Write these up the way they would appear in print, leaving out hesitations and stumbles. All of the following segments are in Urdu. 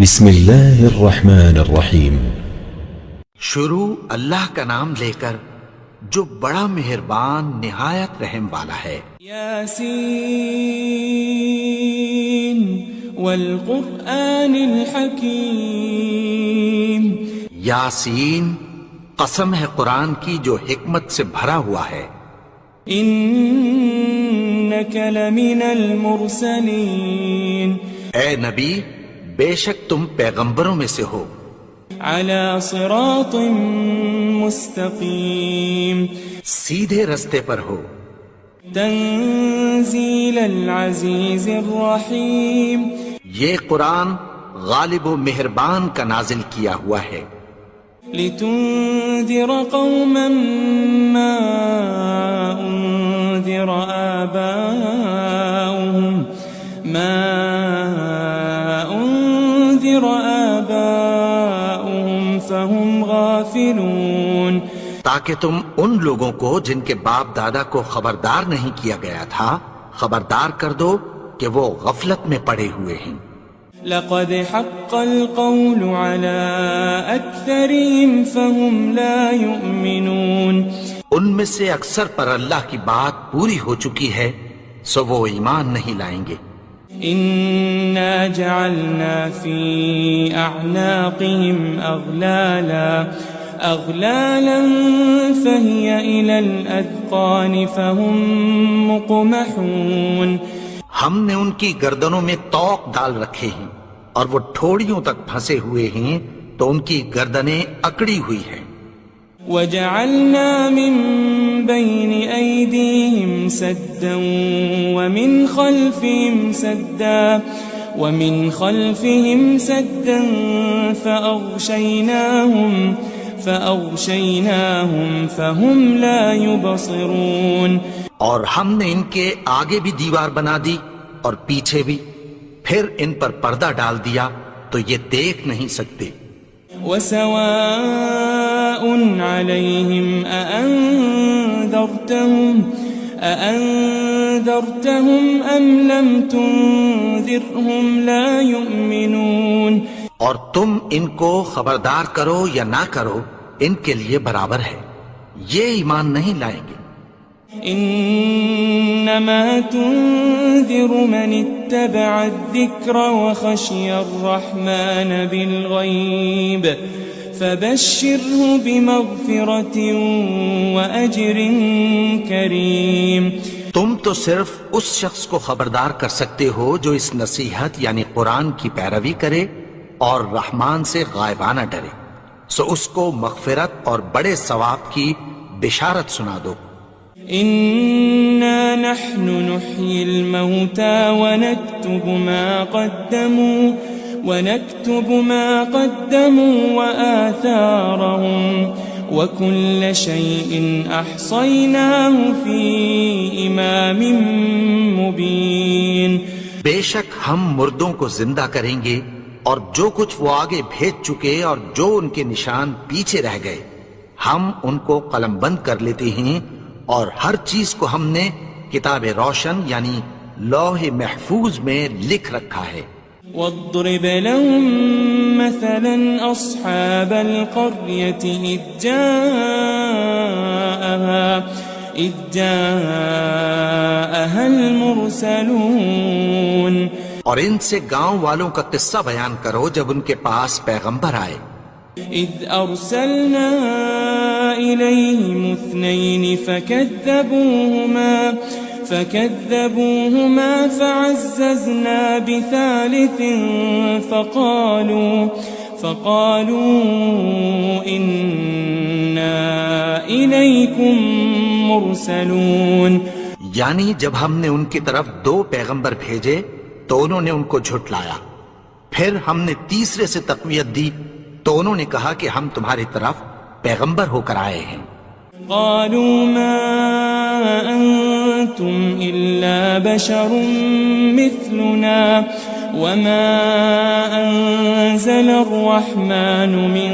بسم اللہ الرحمن الرحیم۔ شروع اللہ کا نام لے کر جو بڑا مہربان نہایت رحم والا ہے۔ یاسین والقرآن الحکیم۔ یاسین، قسم ہے قرآن کی جو حکمت سے بھرا ہوا ہے۔ انک لمن المرسلین۔ اے نبی، بے شک تم پیغمبروں میں سے ہو۔ علی صراط مستقیم۔ سیدھے رستے پر ہو۔ تنزیل العزیز الرحیم۔ یہ قرآن غالب و مہربان کا نازل کیا ہوا ہے۔ لتنذر قوما ما انذر آباؤهم فهم غافلون۔ تاکہ تم ان لوگوں کو جن کے باپ دادا کو خبردار نہیں کیا گیا تھا خبردار کر دو کہ وہ غفلت میں پڑے ہوئے ہیں۔ لقد حق القول على اکثرهم فهم لا يؤمنون۔ ان میں سے اکثر پر اللہ کی بات پوری ہو چکی ہے سو وہ ایمان نہیں لائیں گے۔ انا جعلنا في اعناقهم اغلالا فهي الى الاذقان فهم مقمحون۔ ہم نے ان کی گردنوں میں طوق ڈال رکھے ہیں اور وہ ٹھوڑیوں تک پھنسے ہوئے ہیں تو ان کی گردنیں اکڑی ہوئی ہیں۔ وجعلنا من بين أيديهم سدا ومن خلفهم سدا فأغشيناهم فهم لا يبصرون۔ اور ہم نے ان کے آگے بھی دیوار بنا دی اور پیچھے بھی، پھر ان پر پردہ ڈال دیا تو یہ دیکھ نہیں سکتے۔ وسواء عليهم أأنذرتهم أم لم تنذرهم لا يؤمنون۔ اور تم ان کو خبردار کرو یا نہ کرو ان کے لیے برابر ہے، یہ ایمان نہیں لائیں گے۔ انما تنذر من اتبع الذکر وخشی الرحمن بالغیب فبشره بمغفرة واجر کریم۔ تم تو صرف اس شخص کو خبردار کر سکتے ہو جو اس نصیحت یعنی قرآن کی پیروی کرے اور رحمان سے غائبانہ ڈرے، سو اس کو مغفرت اور بڑے ثواب کی بشارت سنا دو۔ إنا نحن نحيي الموتى ونكتب ما قدموا وآثارهم وكل شيء أحصيناه في إمام مبين۔ بے شک ہم مردوں کو زندہ کریں گے اور جو کچھ وہ آگے بھیج چکے اور جو ان کے نشان پیچھے رہ گئے ہم ان کو قلم بند کر لیتے ہیں، اور ہر چیز کو ہم نے کتاب روشن یعنی لوح محفوظ میں لکھ رکھا ہے۔ واضرب لهم مثلا أصحاب القرية إذ جاءها المرسلون۔ اور ان سے گاؤں والوں کا قصہ بیان کرو جب ان کے پاس پیغمبر آئے۔ إذ أرسلنا إليهم اثنين فكذبوهما فعززنا بثالث فقالوا إنا إليكم مرسلون۔ یعنی جب ہم نے ان کی طرف 2 پیغمبر بھیجے تو انہوں نے ان کو جھٹلایا، پھر ہم نے تیسرے سے تقویت دی تو انہوں نے کہا کہ ہم تمہاری طرف پیغمبر ہو کر آئے ہیں۔ قالوا ما أنتم إلا بشر مثلنا وما أنزل الرحمن من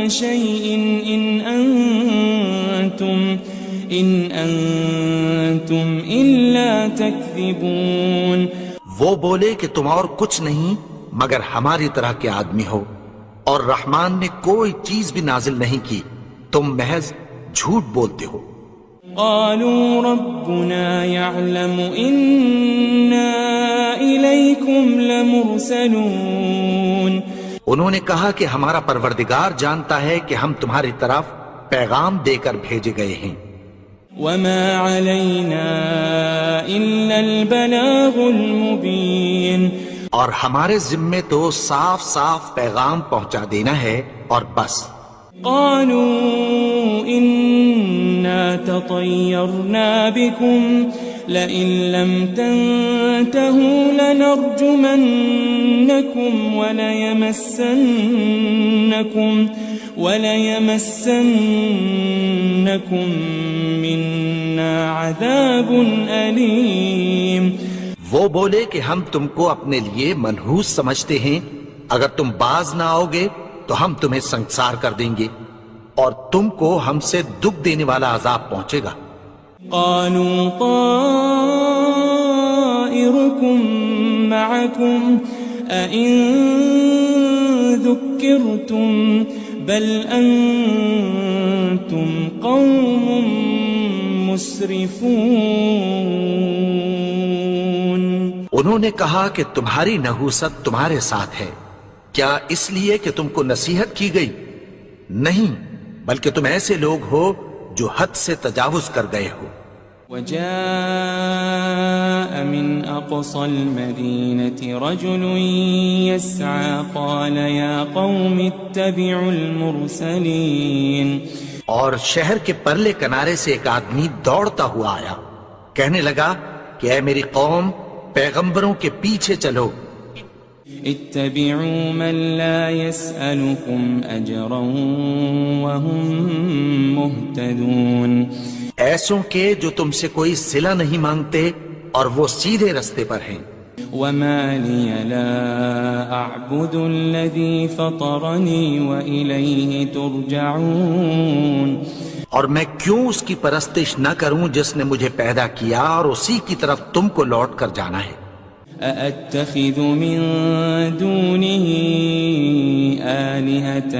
شيء إن أنتم أنتم إلا تكذبون. وہ بولے کہ تم اور کچھ نہیں مگر ہماری طرح کے آدمی ہو، اور رحمان نے کوئی چیز بھی نازل نہیں کی، تم محض جھوٹ بولتے ہو. قالوا ربنا يعلم إنا إليكم لمرسلون. انہوں نے کہا کہ ہمارا پروردگار جانتا ہے کہ ہم تمہاری طرف پیغام دے کر بھیجے گئے ہیں. وما علينا إلا البلاغ المبين. اور ہمارے ذمے تو صاف صاف پیغام پہنچا دینا ہے اور بس. قالوا إنا تطيرنا بكم لئن لم تنتهوا لنرجمنكم وليمسنكم منا عذاب أليم. وہ بولے کہ ہم تم کو اپنے لیے منحوس سمجھتے ہیں، اگر تم باز نہ آؤ گے تو ہم تمہیں سنسار کر دیں گے اور تم کو ہم سے دکھ دینے والا عذاب پہنچے گا. قالوا طائركم معكم أئن ذكرتم بل أنتم قوم مسرفون. انہوں نے کہا کہ تمہاری نحوست تمہارے ساتھ ہے، کیا اس لیے کہ تم کو نصیحت کی گئی؟ نہیں، بلکہ تم ایسے لوگ ہو جو حد سے تجاوز کر گئے ہو. وجاء من أقصى المدينة رجل يسعى قال يا قوم اتبعوا المرسلين. اور شہر کے پرلے کنارے سے ایک آدمی دوڑتا ہوا آیا، کہنے لگا کہ اے میری قوم، پیغمبروں کے پیچھے چلو. اتبعوا من لا يسألكم أجرا وهم مهتدون. ایسوں کے جو تم سے کوئی صلہ نہیں مانگتے اور وہ سیدھے رستے پر ہیں. وما لي لا أعبد الذي فطرني وإليه ترجعون. اور میں کیوں اس کی پرستش نہ کروں جس نے مجھے پیدا کیا اور اسی کی طرف تم کو لوٹ کر جانا ہے. أأتخذ من دونه آلهة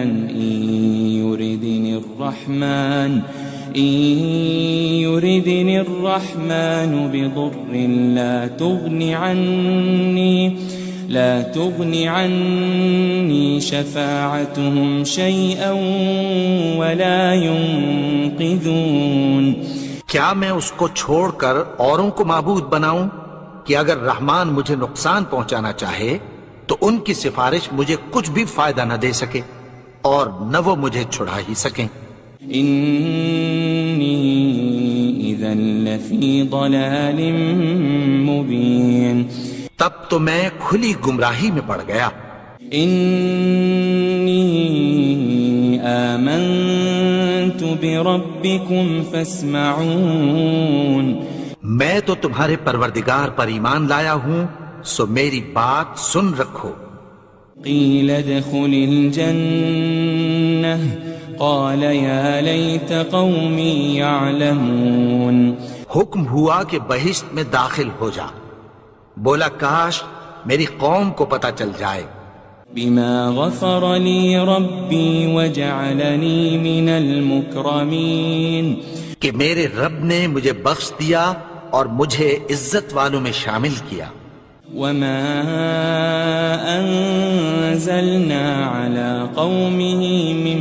إن يردني الرحمن بضر لا تغن عني شفاعتهم شيئا ولا ينقذون. کیا میں اس کو چھوڑ کر اوروں کو معبود بناؤں کہ اگر رحمان مجھے نقصان پہنچانا چاہے تو ان کی سفارش مجھے کچھ بھی فائدہ نہ دے سکے اور نہ وہ مجھے چھڑا ہی سکیں. إني إذا لفي ضلال مبين. تب تو میں کھلی گمراہی میں پڑ گیا. إني آمنت بربكم فاسمعون. میں تو تمہارے پروردگار پر ایمان لایا ہوں، سو میری بات سن رکھو. قيل ادخل الجنة قال يا ليت قومي يعلمون. حکم ہوا کہ بہشت میں داخل ہو جا. بولا کاش میری قوم کو پتہ چل جائے. بما غفر لي ربي وجعلني من المكرمين. کہ میرے رب نے مجھے بخش دیا اور مجھے عزت والوں میں شامل کیا. وما أنزلنا على قومه من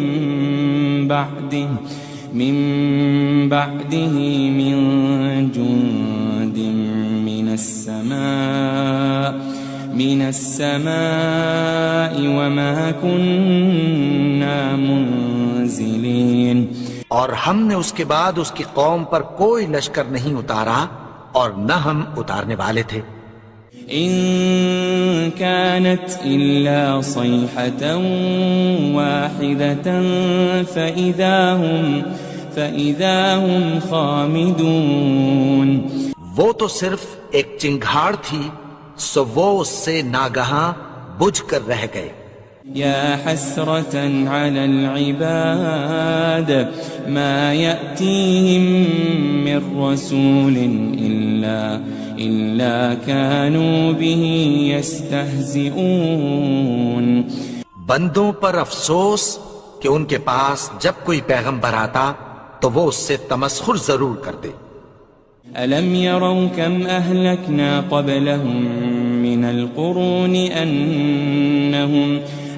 بعده من جند من السماء وما كنا منزلين. اور ہم نے اس کے بعد اس کی قوم پر کوئی لشکر نہیں اتارا اور نہ ہم اتارنے والے تھے. إن كانت إلا صيحة واحدة فإذا هم خامدون. وہ تو صرف ایک چنگھاڑ تھی، سو وہ اس سے ناگہاں بجھ کر رہ گئے. يا حسرة على العباد ما يأتيهم من رسول إلا كانوا به يستهزئون. بندوں پر افسوس کہ ان کے پاس جب کوئی پیغمبر آتا تو وہ اس سے تمسخر ضرور کرتے. ألم يروا كم أهلكنا قبلهم من القرون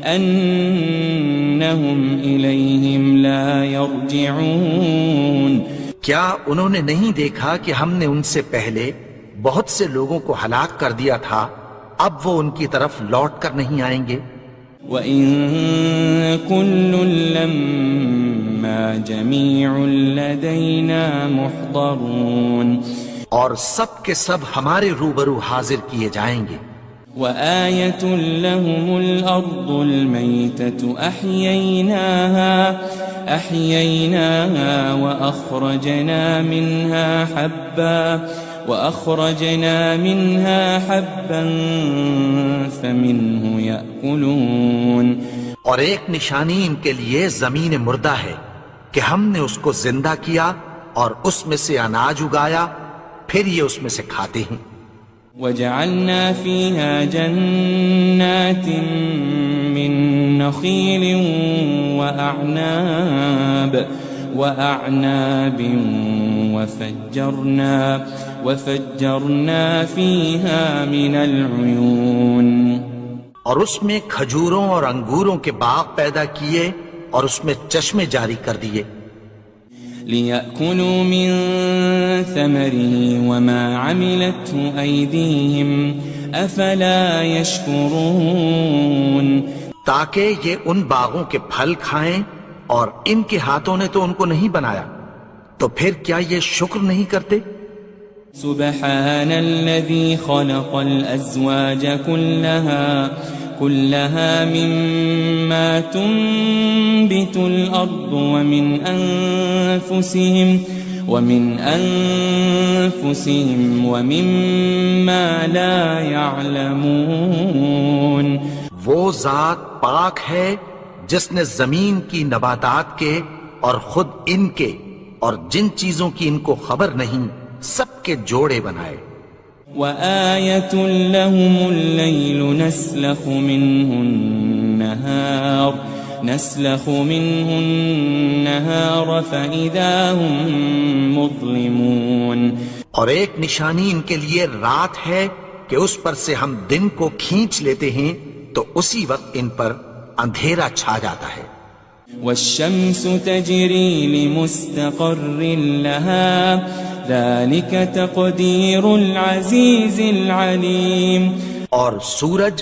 أنهم إليهم لا يرجعون. کیا انہوں نے نہیں دیکھا کہ ہم نے ان سے پہلے بہت سے لوگوں کو ہلاک کر دیا تھا، اب وہ ان کی طرف لوٹ کر نہیں آئیں گے. وَإِن كُلٌّ لَمَّا جَمِيعٌ لَدَيْنَا مُحْضَرُونَ. اور سب کے سب ہمارے روبرو حاضر کیے جائیں گے. وآية لهم الأرض الميتة أحييناها وأخرجنا منها حبا فمنه يأكلون. اور ایک نشانی ان کے لیے زمین مردہ ہے کہ ہم نے اس کو زندہ کیا اور اس میں سے اناج اگایا، پھر یہ اس میں سے کھاتے ہیں. وجعلنا فيها جنات من نخيل وأعناب وفجرنا فيها من العيون. اور اس میں کھجوروں اور انگوروں کے باغ پیدا کیے اور اس میں چشمے جاری کر دیے. لِيَأْكُلُوا مِن ثَمَرِهِ وَمَا عَمِلَتْهُ أَيْدِيهِمْ أَفَلَا يَشْكُرُونَ. تاکہ یہ ان باغوں کے پھل کھائیں اور ان کے ہاتھوں نے تو ان کو نہیں بنایا، تو پھر کیا یہ شکر نہیں کرتے؟ سبحان الذي خلق الأزواج كلها مما تنبت الأرض ومن أنفسهم ومما لا يعلمون. وہ ذات پاک ہے جس نے زمین کی نباتات کے اور خود ان کے اور جن چیزوں کی ان کو خبر نہیں سب کے جوڑے بنائے. وآية لهم الليل نسلخ منه النهار فإذا هم مظلمون. اور ایک نشانی ان کے لیے رات ہے کہ اس پر سے ہم دن کو کھینچ لیتے ہیں تو اسی وقت ان پر اندھیرا چھا جاتا ہے. والشمس تجري لمستقر لها ذلك تقدير العزيز العليم. اور سورج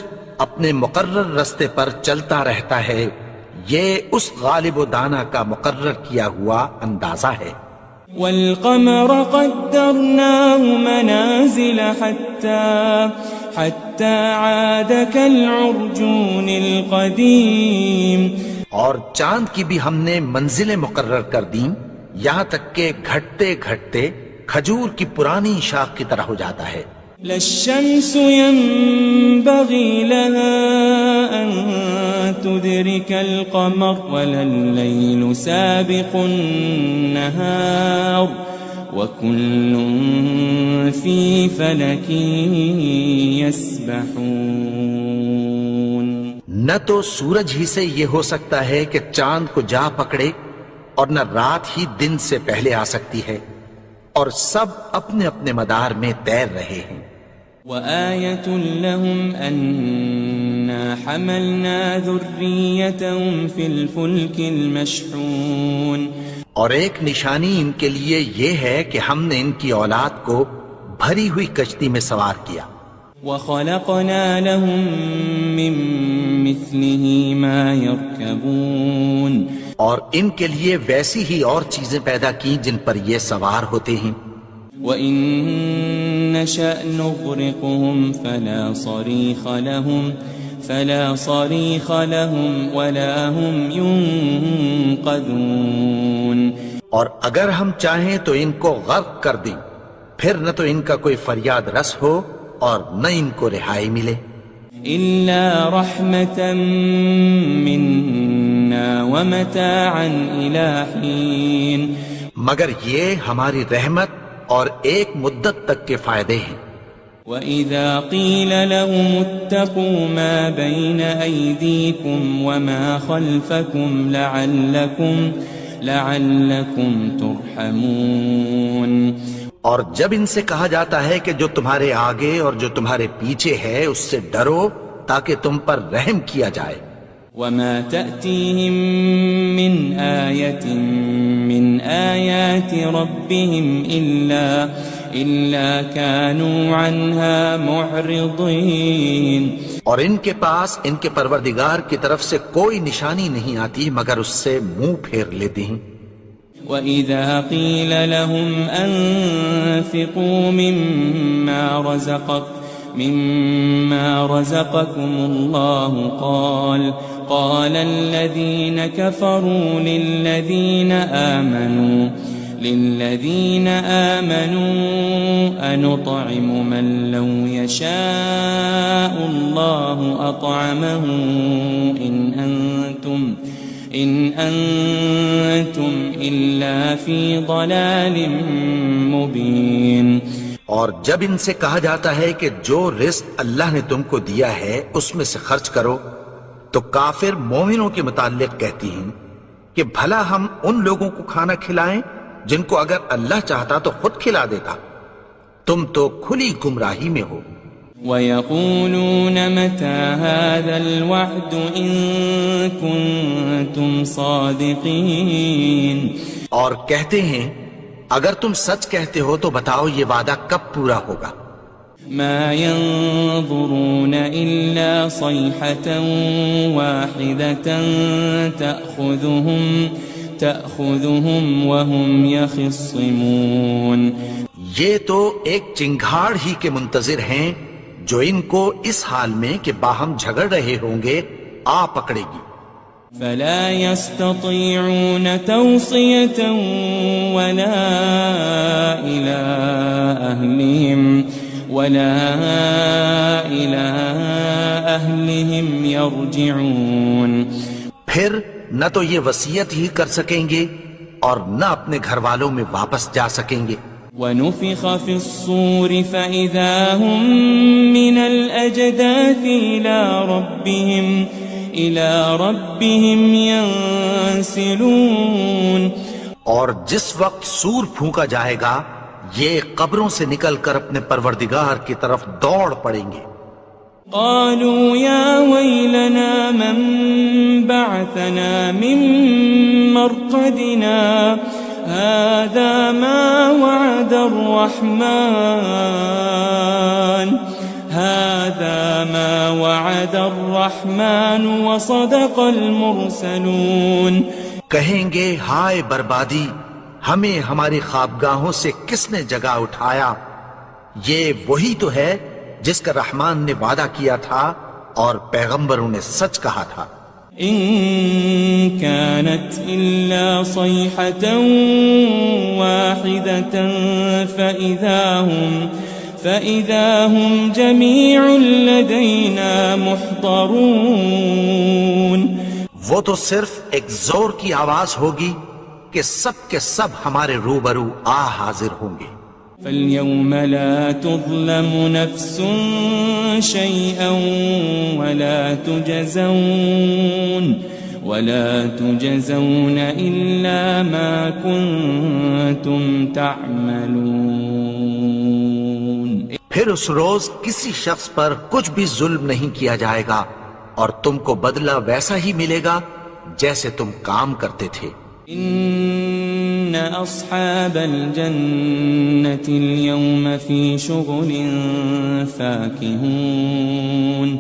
اپنے مقرر رستے پر چلتا رہتا ہے، یہ اس غالب و دانا کا مقرر کیا ہوا اندازہ ہے. والقمر قدرناه منازل حتى عاد كالعرجون القديم. اور چاند کی بھی ہم نے منزلیں مقرر کر دیں یہاں تک کہ گھٹتے گھٹتے کھجور کی پرانی شاخ کی طرح ہو جاتا ہے. لا الشمس ينبغي لها أن تدرك القمر ولا الليل سابق النهار وكل في فلك يسبحون. نہ تو سورج ہی سے یہ ہو سکتا ہے کہ چاند کو جا پکڑے اور نہ رات ہی دن سے پہلے آ سکتی ہے، اور سب اپنے اپنے مدار میں تیر رہے ہیں. وآية لهم أنا حملنا ذريتهم في الفلك المشحون. اور ایک نشانی ان کے لیے یہ ہے کہ ہم نے ان کی اولاد کو بھری ہوئی کشتی میں سوار کیا. وخلقنا لهم من مثله ما يركبون. اور ان کے لیے ویسی ہی اور چیزیں پیدا کی جن پر یہ سوار ہوتے ہیں. وَإِن نَّشَأْ نُغْرِقْهُمْ فَلَا صَرِيخَ لَهُمْ وَلَا هُمْ يُنقَذُونَ. اور اگر ہم چاہیں تو ان کو غرق کر دیں، پھر نہ تو ان کا کوئی فریاد رس ہو اور نہ ان کو رہائی ملے. إلا رحمة منا ومتاعا إلى حين مگر یہ ہماری رحمت اور ایک مدت تک کے فائدے ہیں. وَإِذَا قِيلَ لَهُمُ اتَّقُوا مَا بَيْنَ أَيْدِيكُمْ وَمَا خَلْفَكُمْ لَعَلَّكُمْ تُرْحَمُونَ. اور جب ان سے کہا جاتا ہے کہ جو تمہارے آگے اور جو تمہارے پیچھے ہے اس سے ڈرو تاکہ تم پر رحم کیا جائے. وَمَا تَأْتِيهِم مِّنْ آيَةٍ مِّنْ آيَاتِ رَبِّهِمْ إِلَّا كَانُوا عَنْهَا مُعْرِضِينَ. اور ان کے پاس ان کے پروردگار کی طرف سے کوئی نشانی نہیں آتی مگر اس سے منہ پھیر لیتے ہیں. وَإِذَا قِيلَ لَهُمْ أَنفِقُوا مِمَّا رَزَقَكُمُ اللَّهُ قَالَ الَّذِينَ كَفَرُوا لِلَّذِينَ آمَنُوا أَنُطْعِمُ مَن لَّوْ يَشَاءُ اللَّهُ أَطْعَمَهُ إِنْ أَنْتُمْ إِلَّا فِي ضَلَالٍ مُبِينٍ. اور جب ان سے کہا جاتا ہے کہ جو رزق اللہ نے تم کو دیا ہے اس میں سے خرچ کرو تو کافر مومنوں کے متعلق کہتی ہیں کہ بھلا ہم ان لوگوں کو کھانا کھلائیں جن کو اگر اللہ چاہتا تو خود کھلا دیتا. تم تو کھلی گمراہی میں ہو. وَيَقُولُونَ مَتَى هَذَا الْوَعْدُ إِن كُنتُمْ صَادِقِينَ. اور کہتے ہیں اگر تم سچ کہتے ہو تو بتاؤ یہ وعدہ کب پورا ہوگا. مَا يَنظُرُونَ إِلَّا صَيْحَةً وَاحِدَةً تَأْخُذُهُمْ وَهُمْ يَخِصِّمُونَ. یہ تو ایک چنگھاڑ ہی کے منتظر ہیں جو ان کو اس حال میں کہ باہم جھگڑ رہے ہوں گے آ پکڑے گی. فَلَا يَسْتَطِيعُونَ تَوْصِيَةً وَلَا إِلَىٰ أَهْلِهِمْ يَرْجِعُونَ. پھر نہ تو یہ وصیت ہی کر سکیں گے اور نہ اپنے گھر والوں میں واپس جا سکیں گے. وَنُفِخَ فِي الصُّورِ فَإِذَا هُم مِّنَ الْأَجْدَاثِ إِلَىٰ رَبِّهِمْ يَنسِلُونَ. اور جس وقت سور پھونکا جائے گا یہ قبروں سے نکل کر اپنے پروردگار کی طرف دوڑ پڑیں گے. قالوا يا ويلنا من بعثنا من مرقدنا هذا ما وعد الرحمن وصدق المرسلون. کہیں گے ہائے بربادی، ہمیں ہماری خوابگاہوں سے کس نے جگا اٹھایا. یہ وہی تو ہے جس کا رحمان نے وعدہ کیا تھا اور پیغمبروں نے سچ کہا تھا. إن كانت إلا صيحة واحدة فإذا هم جميع لدينا محضرون. وہ تو صرف ایک زور کی آواز ہوگی کہ سب کے سب ہمارے روبرو آ حاضر ہوں گے. فَالْيَوْمَ لَا تُظْلَمُ نَفْسٌ شَيْئًا وَلَا تُجَزَوْنَ إِلَّا مَا كُنتُمْ تَعْمَلُونَ. پھر اس روز کسی شخص پر کچھ بھی ظلم نہیں کیا جائے گا اور تم کو بدلہ ویسا ہی ملے گا جیسے تم کام کرتے تھے. إن أصحاب الجنة اليوم في شغل فاكهون.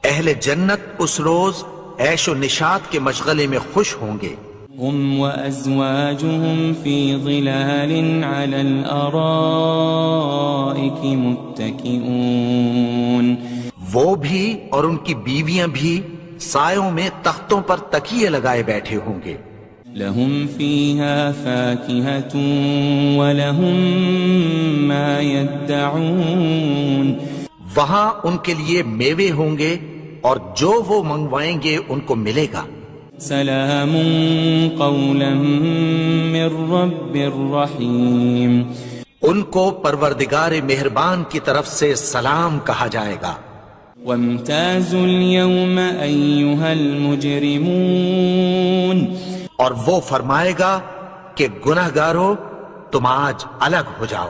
اہل جنت اس روز عیش و نشاط کے مشغلے میں خوش ہوں گے. هم وأزواجهم في ظلال على الأرائك متكئون. وہ بھی اور ان کی بیویاں بھی سایوں میں تختوں پر تکیے لگائے بیٹھے ہوں گے. لهم فيها فاكهة ولهم ما يدعون. وہاں ان کے لیے میوے ہوں گے اور جو وہ منگوائیں گے ان کو ملے گا. سلام قولا من رب الرحیم. ان کو پروردگار مہربان کی طرف سے سلام کہا جائے گا. وامتازوا اليوم أيها المجرمون. اور وہ فرمائے گا کہ گنہگارو تم آج الگ ہو جاؤ.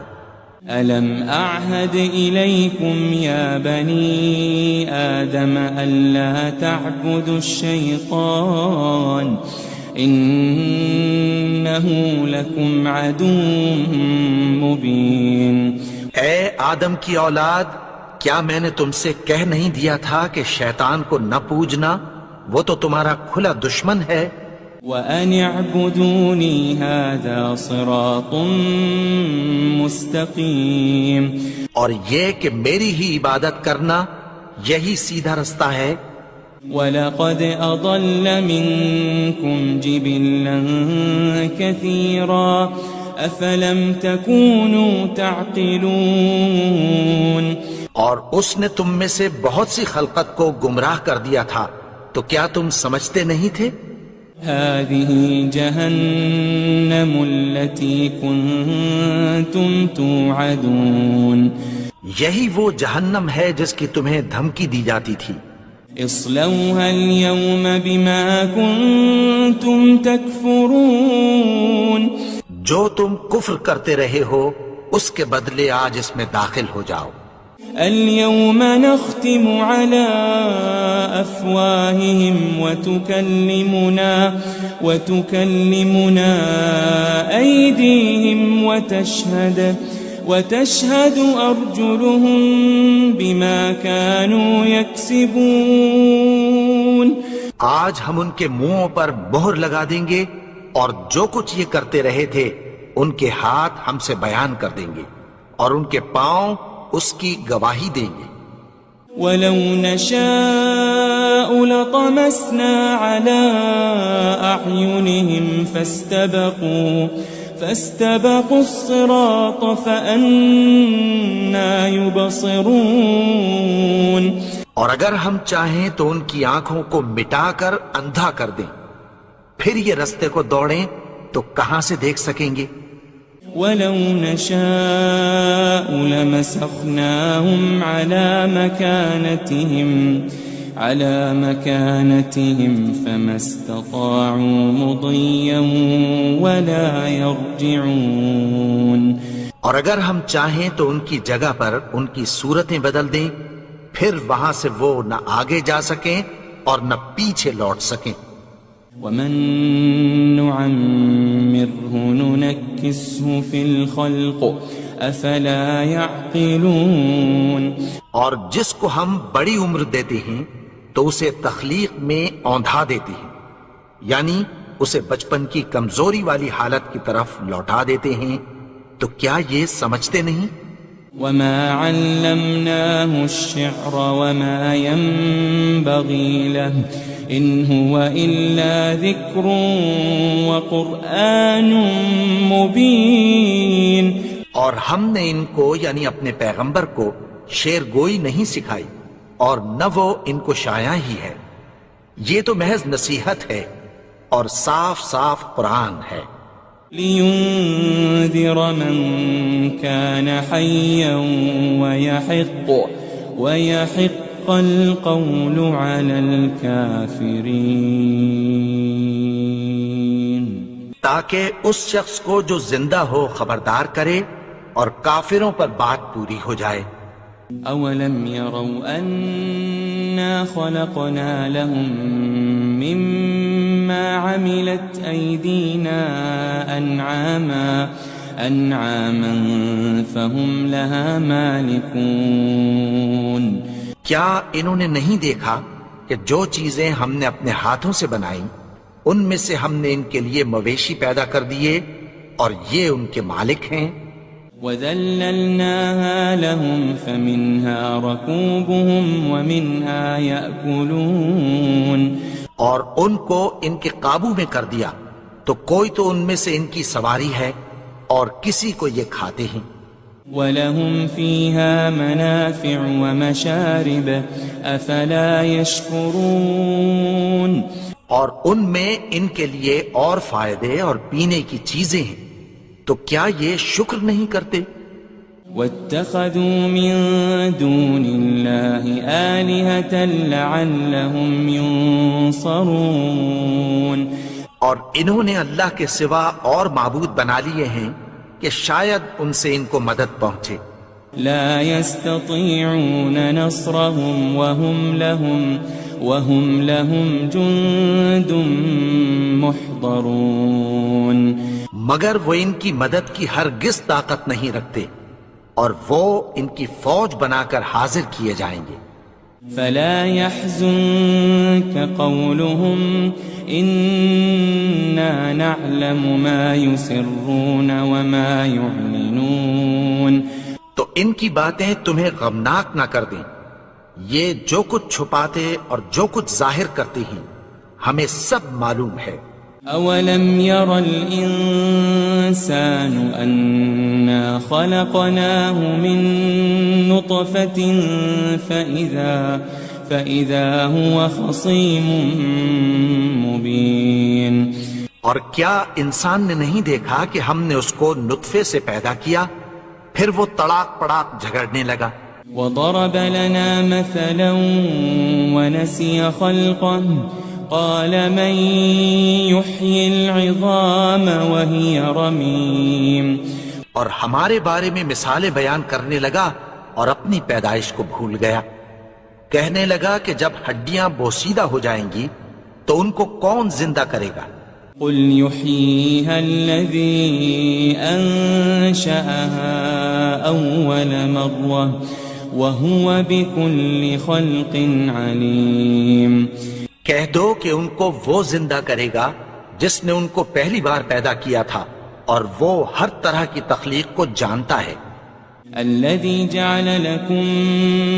ألم أعهد إليكم يا بني آدم ألا تعبدوا الشيطان إنه لكم عدو مبين. اے آدم کی اولاد، کیا میں نے تم سے کہہ نہیں دیا تھا کہ شیطان کو نہ پوجنا، وہ تو تمہارا کھلا دشمن ہے. وَأَنِ اعْبُدُونِي هَذَا صِرَاطٌ مُسْتَقِيمٌ. اور یہ کہ میری ہی عبادت کرنا یہی سیدھا رستہ ہے. وَلَقَدْ أَضَلَّ مِنْكُمْ جِبِلًّا كَثِيرًا أَفَلَمْ تَكُونُوا تَعْقِلُونَ. اور اس نے تم میں سے بہت سی خلقت کو گمراہ کر دیا تھا، تو کیا تم سمجھتے نہیں تھے؟ هذه جهنم التي كنتم توعدون. یہی وہ جہنم ہے جس کی تمہیں دھمکی دی جاتی تھی. اصلوها اليوم بما كنتم تكفرون. جو تم کفر کرتے رہے ہو اس کے بدلے آج اس میں داخل ہو جاؤ. اليوم نختم على أفواههم وتكلمنا أيديهم وتشهد أرجلهم بما كانوا يكسبون. آج ہم ان کے منہوں پر مہر لگا دیں گے اور جو کچھ یہ کرتے رہے تھے ان کے ہاتھ ہم سے بیان کر دیں گے اور ان کے پاؤں اس کی گواہی دیں گے. وَلَوْ نَشَاءُ لَطَمَسْنَا عَلَىٰ أَعْيُنِهِمْ فَاسْتَبَقُوا الصِّرَاطَ فَأَنَّىٰ يُبْصِرُونَ. اور اگر ہم چاہیں تو ان کی آنکھوں کو مٹا کر اندھا کر دیں، پھر یہ رستے کو دوڑیں تو کہاں سے دیکھ سکیں گے. وَلَوْ نَشَاءُ لَمَسَخْنَاهُمْ عَلَى مَكَانَتِهِمْ فَمَا اسْتَطَاعُوا مُضِيًّا وَلَا يَرْجِعُونَ. اور اگر ہم چاہیں تو ان کی جگہ پر ان کی صورتیں بدل دیں، پھر وہاں سے وہ نہ آگے جا سکیں اور نہ پیچھے لوٹ سکیں. وَمَن نُعَمِّرْهُ نُنَكِّسْهُ فِي الْخَلْقِ أَفَلَا يَعْقِلُونَ. اور جس کو ہم بڑی عمر دیتے ہیں تو اسے تخلیق میں اوندھا دیتے ہیں، یعنی اسے بچپن کی کمزوری والی حالت کی طرف لوٹا دیتے ہیں. تو کیا یہ سمجھتے نہیں؟ وَمَا عَلَّمْنَاهُ الشِّعْرَ وَمَا يَنبَغِي لَهُ إِنْ هُوَ إِلَّا ذِكْرٌ وَقُرْآنٌ مُبِينٌ. اور ہم نے ان کو یعنی اپنے پیغمبر کو شعر گوئی نہیں سکھائی اور نہ وہ ان کو شایع ہی ہے، یہ تو محض نصیحت ہے اور صاف صاف قرآن ہے. لِيُنذِرَ مَن كَانَ حَيًّا وَيَحِقَّ الْقَوْلُ عَلَى الْكَافِرِينَ. تاکہ اس شخص کو جو زندہ ہو خبردار کرے اور کافروں پر بات پوری ہو جائے. أَوَلَمْ يَرَوْا أَنَّا خَلَقْنَا لَهُم مِّمَّا عَمِلَتْ أَيْدِينَا أَنْعَامًا فَهُمْ لَهَا مَالِكُونَ. کیا انہوں نے نہیں دیکھا کہ جو چیزیں ہم نے اپنے ہاتھوں سے بنائیں ان میں سے ہم نے ان کے لیے مویشی پیدا کر دیے اور یہ ان کے مالک ہیں. وَذَلَّلْنَاهَا لَهُمْ فَمِنْهَا رَكُوبُهُمْ وَمِنْهَا يَأْكُلُونَ. اور ان کو ان کے قابو میں کر دیا تو کوئی تو ان میں سے ان کی سواری ہے اور کسی کو یہ کھاتے ہیں. وَلَهُمْ فِيهَا مَنَافِعُ وَمَشَارِبُ أَفَلَا يَشْكُرُونَ اور ان میں ان کے لیے اور فائدے اور پینے کی چیزیں ہیں، تو کیا یہ شکر نہیں کرتے؟ وَاتَّخَذُوا مِن دُونِ اللَّهِ آلِهَةً لَعَلَّهُمْ يُنصَرُونَ اور انہوں نے اللہ کے سوا اور معبود بنا لیے ہیں کہ شاید ان سے ان کو مدد پہنچے۔ لا يستطيعون نصرهم وهم لهم جند محضرون مگر وہ ان کی مدد کی ہرگز طاقت نہیں رکھتے، اور وہ ان کی فوج بنا کر حاضر کیے جائیں گے۔ فلا يحزنك قولهم إنا نعلم ما يسرون وما يعلنون تو ان کی باتیں تمہیں غمناک نہ کر دیں، یہ جو کچھ چھپاتے اور جو کچھ ظاہر کرتے ہیں ہمیں سب معلوم ہے۔ أولم ير الإنسان أنا خلقناه من نطفة فإذا هو خصيم مبين اور کیا انسان نے نہیں دیکھا کہ ہم نے اس کو نطفے سے پیدا کیا، پھر وہ تڑاک پڑاک جھگڑنے لگا۔ وضرب لنا مثلا ونسي خلقه قال من يحيي العظام وهي رميم اور ہمارے بارے میں مثالیں بیان کرنے لگا اور اپنی پیدائش کو بھول گیا، کہنے لگا کہ جب ہڈیاں بوسیدہ ہو جائیں گی تو ان کو کون زندہ کرے گا؟ قل يحييها الذي أنشأها أول مرة وهو بكل خلق عليم کہہ دو کہ ان کو وہ زندہ کرے گا جس نے ان کو پہلی بار پیدا کیا تھا، اور وہ ہر طرح کی تخلیق کو جانتا ہے۔ الذي جعل لكم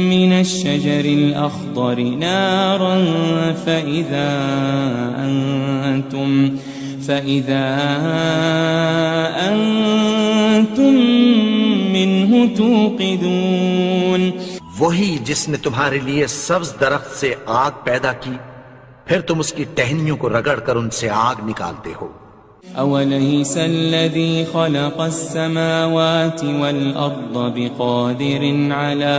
من الشجر الأخضر نارا فإذا أنتم منه توقدون وہی جس نے تمہارے لیے سبز درخت سے آگ پیدا کی، پھر تم اس کی ٹہنیوں کو رگڑ کر ان سے آگ نکالتے ہو۔ أوليس الذي خلق السماوات والأرض بقادر على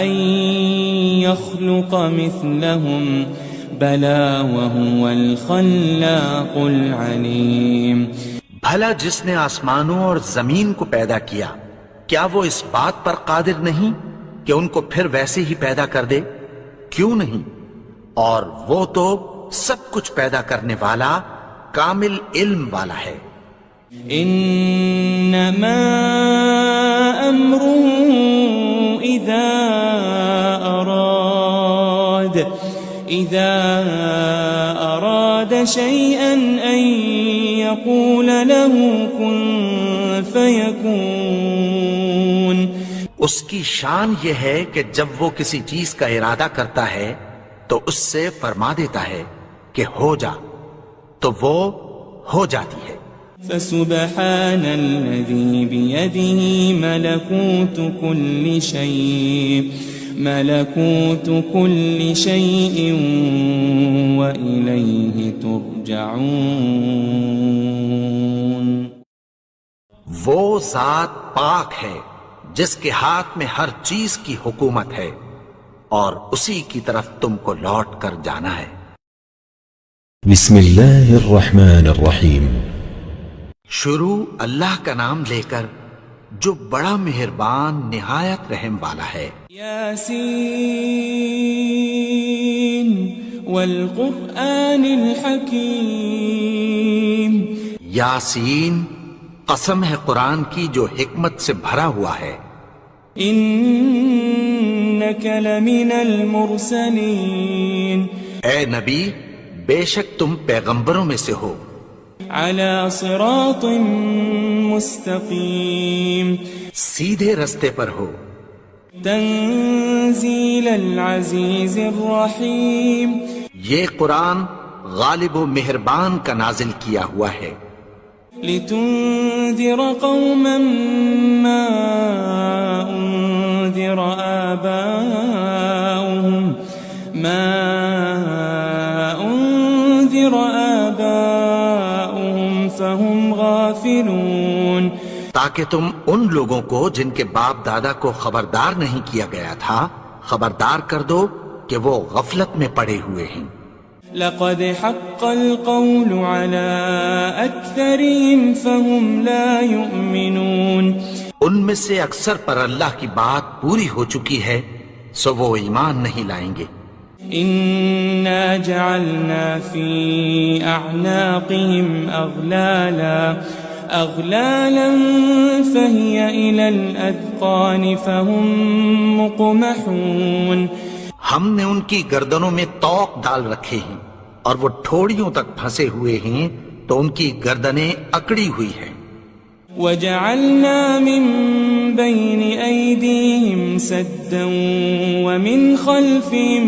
أن يخلق مثلهم بلى وهو الخلاق العليم بھلا جس نے آسمانوں اور زمین کو پیدا کیا، کیا وہ اس بات پر قادر نہیں کہ ان کو پھر ویسے ہی پیدا کر دے؟ کیوں نہیں؟ اور وہ تو سب کچھ پیدا کرنے والا، کامل علم والا ہے۔ انما امره اذا اراد شيئا ان يقول له كن فيكون اس کی شان یہ ہے کہ جب وہ کسی چیز کا ارادہ کرتا ہے تو اس سے فرما دیتا ہے کہ ہو جا، تو وہ ہو جاتی ہے۔ فسبحان الذي بيده ملكوت كل شيء وإليه ترجعون وہ ذات پاک ہے جس کے ہاتھ میں ہر چیز کی حکومت ہے، اور اسی کی طرف تم کو لوٹ کر جانا ہے۔ بسم اللہ الرحمن الرحیم۔ شروع اللہ کا نام لے کر جو بڑا مہربان نہایت رحم والا ہے۔ یاسین والقرآن الحکیم، یاسین، قسم ہے قرآن کی جو حکمت سے بھرا ہوا ہے۔ انک لمن المرسلین، اے نبی بے شک تم پیغمبروں میں سے ہو۔ علی صراط مستقیم، سیدھے رستے پر ہو۔ تنزیل العزیز الرحیم، یہ قرآن غالب و مہربان کا نازل کیا ہوا ہے۔ لتنذر قوما ما أنذر آباؤهم فهم غافلون، تاکہ تم ان لوگوں کو جن کے باپ دادا کو خبردار نہیں کیا گیا تھا خبردار کر دو کہ وہ غفلت میں پڑے ہوئے ہیں۔ لقد حق القول على أكثرهم فهم لا يؤمنون، ان میں سے اکثر پر اللہ کی بات پوری ہو چکی ہے سو وہ ایمان نہیں لائیں گے۔ إنا جعلنا في أعناقهم أغلالا فهي إلى الأذقان فهم مقمحون، ہم نے ان کی گردنوں میں طوق ڈال رکھے ہیں اور وہ ٹھوڑیوں تک پھنسے ہوئے ہیں تو ان کی گردنیں اکڑی ہوئی ہیں۔ وجعلنا من بين أيديهم سدا ومن خلفهم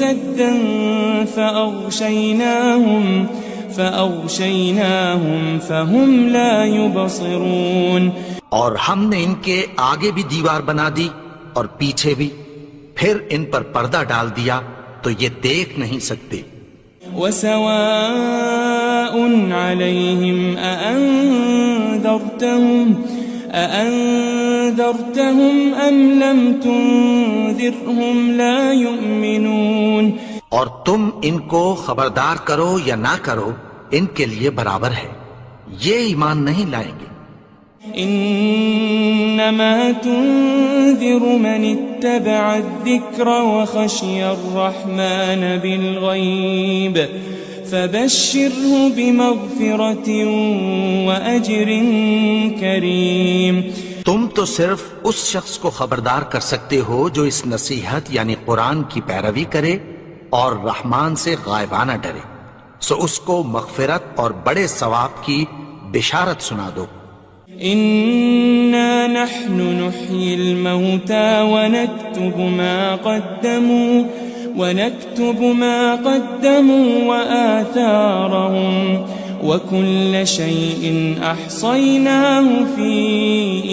سدا فأغشيناهم فهم لا يبصرون، اور ہم نے ان کے آگے بھی دیوار بنا دی اور پیچھے بھی، پھر ان پر پردہ ڈال دیا تو یہ دیکھ نہیں سکتے۔ وسواء عليهم أأنذرتهم أم لم تنذرهم لا يؤمنون، اور تم ان کو خبردار کرو یا نہ کرو ان کے لیے برابر ہے، یہ ایمان نہیں لائیں گے۔ إنما تنذر من اتبع الذكر وخشي الرحمن بالغيب فبشره بمغفرة وأجر كريم، تم تو صرف اس شخص کو خبردار کر سکتے ہو جو اس نصیحت یعنی قرآن کی پیروی کرے اور رحمان سے غائبانہ ڈرے، سو اس کو مغفرت اور بڑے ثواب کی بشارت سنا دو۔ إنا نحن نحيي الموتى ونكتب ما قدموا وآثارهم وكل شيء أحصيناه في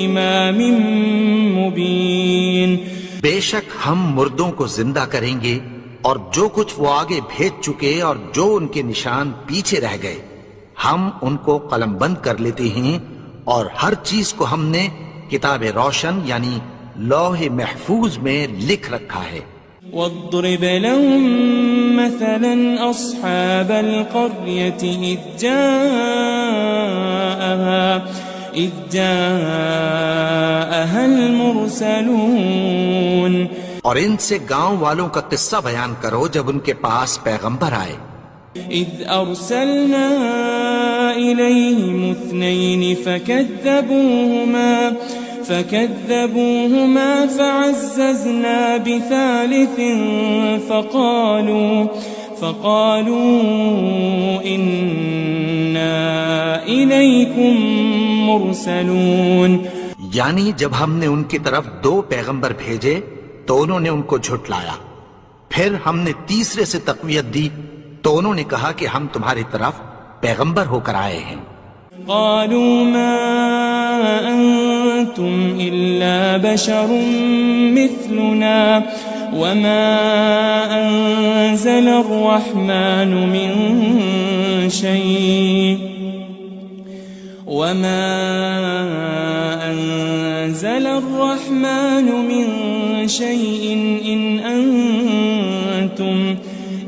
إمام مبين، بے شک ہم مردوں کو زندہ کریں گے اور جو کچھ وہ آگے بھیج چکے اور جو ان کے نشان پیچھے رہ گئے ہم ان کو قلم بند کر لیتے ہیں، اور ہر چیز کو ہم نے کتاب روشن یعنی لوح محفوظ میں لکھ رکھا ہے۔ واضرب لهم مثلا أصحاب القرية إذ جاءها المرسلون، اور ان سے گاؤں والوں کا قصہ بیان کرو جب ان کے پاس پیغمبر آئے۔ إذ أرسلنا إليهم 2 فكذبوهما فعززنا بثالث فقالوا إنا إليكم مرسلون، یعنی جب ہم نے ان کی طرف 2 پیغمبر بھیجے تو انہوں نے ان کو جھٹلایا، پھر ہم نے تیسرے سے تقویت دی تو انہوں نے کہا کہ ہم تمہاری طرف پیغمبر ہو کر آئے ہیں۔ قالوا ما أنتم إلا بشر مثلنا وما أنزل الرحمن من شيء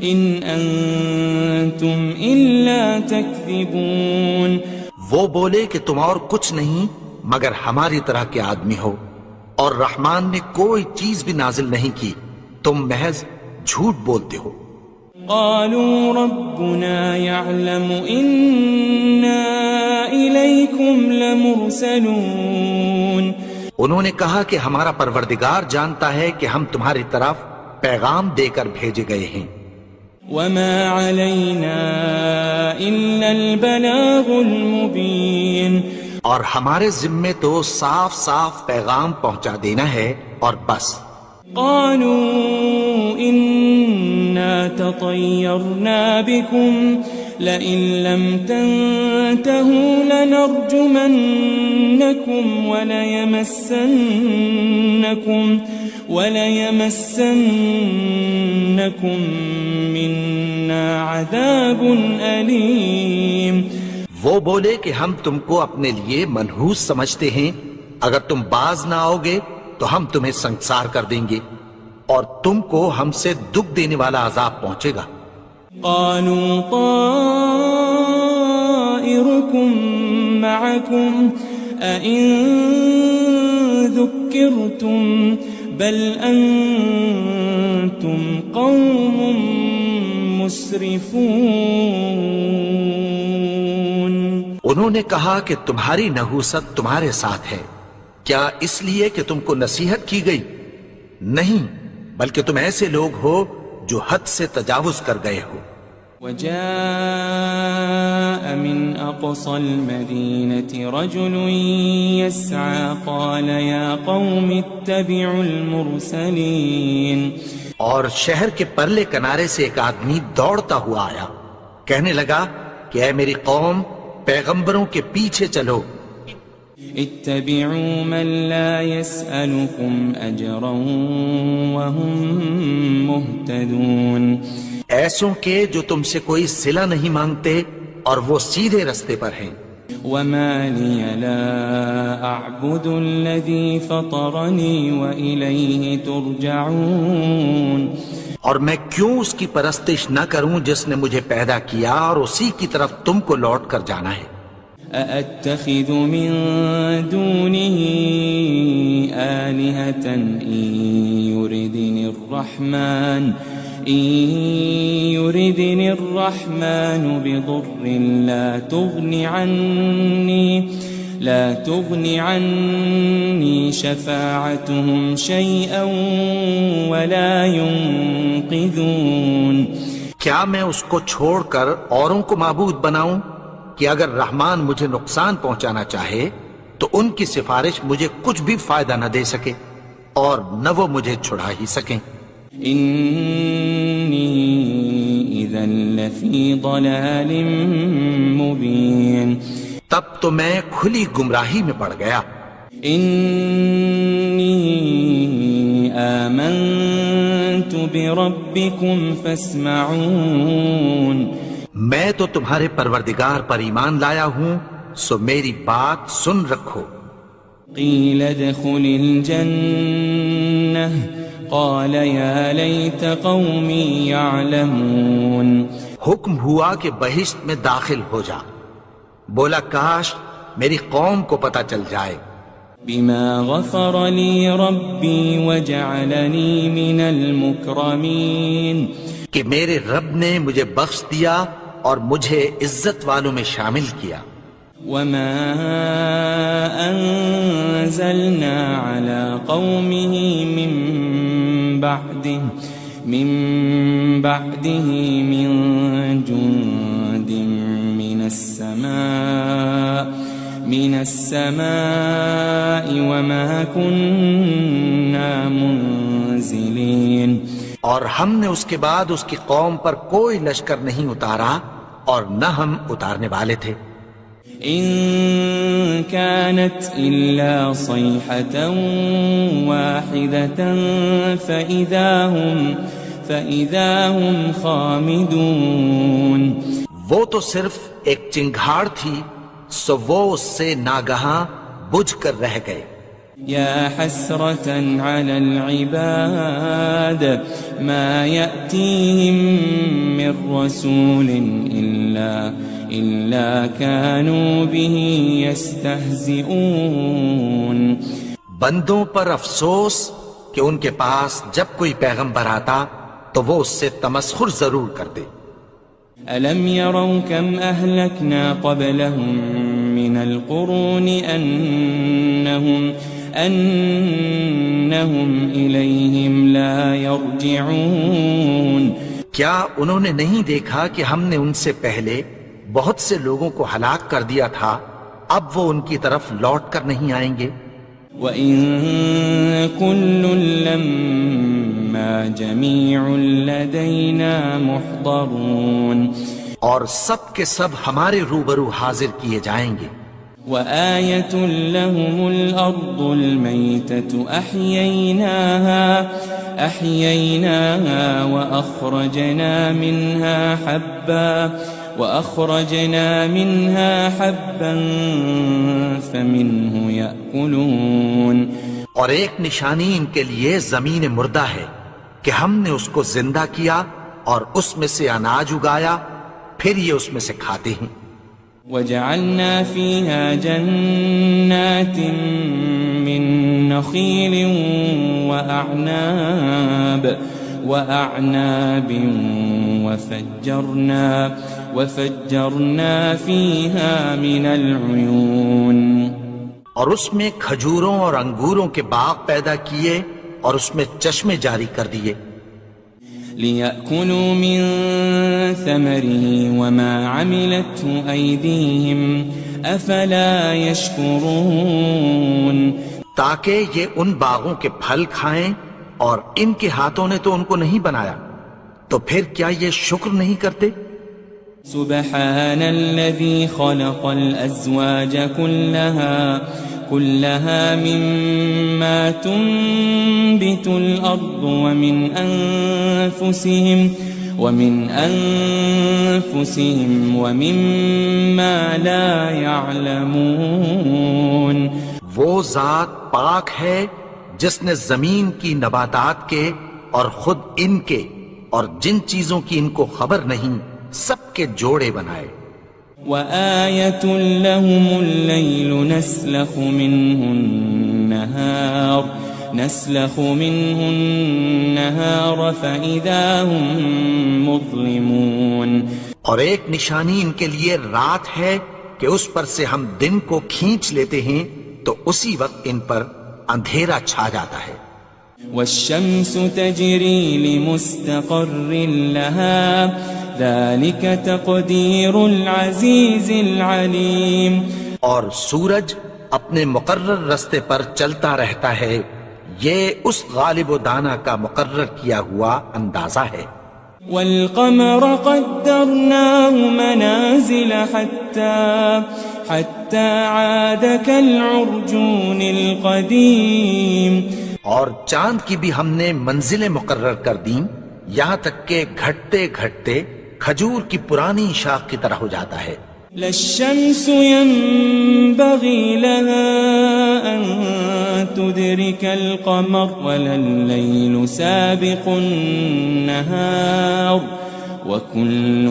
إن أنتم إلا تكذبون، وہ بولے کہ تم اور کچھ نہیں مگر ہماری طرح کے آدمی ہو، اور رحمان نے کوئی چیز بھی نازل نہیں کی، تم محض جھوٹ بولتے ہو۔ قالوا ربنا يعلم إنا إليكم لمرسلون، انہوں نے کہا کہ ہمارا پروردگار جانتا ہے کہ ہم تمہاری طرف پیغام دے کر بھیجے گئے ہیں۔ وما علينا إلا البلاغ المبين، اور ہمارے ذمے تو صاف صاف پیغام پہنچا دینا ہے اور بس۔ قالوا إنا تطيرنا بكم لئن لم تنتهوا لنرجمنكم وليمسنكم منا عذاب أليم. وہ بولے کہ ہم تم کو اپنے لیے منحوس سمجھتے ہیں، اگر تم باز نہ آؤ گے تو ہم تمہیں سنگسار کر دیں گے اور تم کو ہم سے دکھ دینے والا عذاب پہنچے گا. قالوا طائركم معكم أئن ذكرتم بل أنتم قوم مسرفون. انہوں نے کہا کہ تمہاری نحوست تمہارے ساتھ ہے، کیا اس لیے کہ تم کو نصیحت کی گئی؟ نہیں، بلکہ تم ایسے لوگ ہو جو حد سے تجاوز کر گئے ہو. وجاء من أقصى المدينة رجل يسعى قال يا قوم اتبعوا المرسلين. اور شہر کے پرلے کنارے سے ایک آدمی دوڑتا ہوا آیا، کہنے لگا کہ اے میری قوم، پیغمبروں کے پیچھے چلو. اتبعوا من لا يسألكم أجرا وهم مهتدون. ایسوں کے جو تم سے کوئی صلہ نہیں مانگتے اور وہ سیدھے رستے پر ہیں. وما لي لا أعبد الذي فطرني وإليه ترجعون. اور میں کیوں اس کی پرستش نہ کروں جس نے مجھے پیدا کیا اور اسی کی طرف تم کو لوٹ کر جانا ہے. أأتخذ من دونه آلهة إن يردني الرحمن بضر لا تغني عني شفاعتهم شيئا ولا ينقذون. کیا میں اس کو چھوڑ کر اوروں کو معبود بناؤں کہ اگر رحمان مجھے نقصان پہنچانا چاہے تو ان کی سفارش مجھے کچھ بھی فائدہ نہ دے سکے اور نہ وہ مجھے چھڑا ہی سکیں. انی اذا لفی ضلال مبین. تب تو میں کھلی گمراہی میں پڑ گیا. انی آمنت بربکم فاسمعون. میں تو تمہارے پروردگار پر ایمان لایا ہوں، سو میری بات سن رکھو. قیل ادخل الجنہ قال یا لیت قومی یعلمون. حکم ہوا کہ بہشت میں داخل ہو جا. بولا کاش میری قوم کو پتہ چل جائے. بما غفر لی ربی وجعلنی من المکرمین. کہ میرے رب نے مجھے بخش دیا اور مجھے عزت والوں میں شامل کیا. وما انزلنا على قومه من بعده من جند من السماء وما كنا منزلين. اور ہم نے اس کے بعد اس کی قوم پر کوئی لشکر نہیں اتارا اور نہ ہم اتارنے والے تھے. ان كانت الا صيحة واحدة فإذا هم خامدون. وہ تو صرف ایک چنگھاڑ تھی، سو وہ اس سے ناگہاں بجھ کر رہ گئے. يا حسرة على العباد ما يأتيهم من رسول إلا كانوا به يستهزئون. بندوں پر افسوس کہ ان کے پاس جب کوئی پیغمبر آتا تو وہ اس سے تمسخر ضرور کرتے. ألم يروا كم أهلكنا قبلهم من القرون أنهم إليهم لا يرجعون. کیا انہوں نے نہیں دیکھا کہ ہم نے ان سے پہلے بہت سے لوگوں کو ہلاک کر دیا تھا، اب وہ ان کی طرف لوٹ کر نہیں آئیں گے. وَإِن كُلٌّ لَمَّا جَمِيعٌ لَدَيْنَا مُحْضَرُونَ. اور سب کے سب ہمارے روبرو حاضر کیے جائیں گے. وآية لهم الأرض الميتة أحييناها وأخرجنا منها حبا فمنه يأكلون. اور ایک نشانی ان کے لیے زمین مردہ ہے کہ ہم نے اس کو زندہ کیا اور اس میں سے اناج اگایا، پھر یہ اس میں سے کھاتے ہیں. وجعلنا فيها جنات من نخيل وأعناب وفجرنا فيها من العيون. اور اس میں کھجوروں اور انگوروں کے باغ پیدا کیے اور اس میں چشمے جاری کر دیے. لِيَأْكُلُوا مِن ثَمَرِهِ وَمَا عَمِلَتْهُ أَيْدِيهِمْ أَفَلَا يَشْكُرُونَ. تاکہ یہ ان باغوں کے پھل کھائیں اور ان کے ہاتھوں نے تو ان کو نہیں بنایا، تو پھر کیا یہ شکر نہیں کرتے؟ سبحان الذي خلق الأزواج كلها مما تنبت الأرض ومن أنفسهم ومما لا يعلمون. وہ ذات پاک ہے جس نے زمین کی نباتات کے اور خود ان کے اور جن چیزوں کی ان کو خبر نہیں سب کے جوڑے بنائے. وآية لهم الليل نسلخ منه النهار فإذا هم مظلمون. اور ایک نشانی ان کے لیے رات ہے کہ اس پر سے ہم دن کو کھینچ لیتے ہیں تو اسی وقت ان پر اندھیرا چھا جاتا ہے. والشمس تجري لمستقر لها ذلك تقدير العزيز العليم. اور سورج اپنے مقرر رستے پر چلتا رہتا ہے، یہ اس غالب و دانا کا مقرر کیا ہوا اندازہ ہے. والقمر قدرناه منازل حتى عاد كالعرجون القديم. اور چاند کی بھی ہم نے منزلیں مقرر کر دیں یہاں تک کہ گھٹتے گھٹتے کھجور کی پرانی شاخ کی طرح ہو جاتا ہے. للشمس ينبغي لها أن تدرك القمر ولا الليل سابق النهار وكل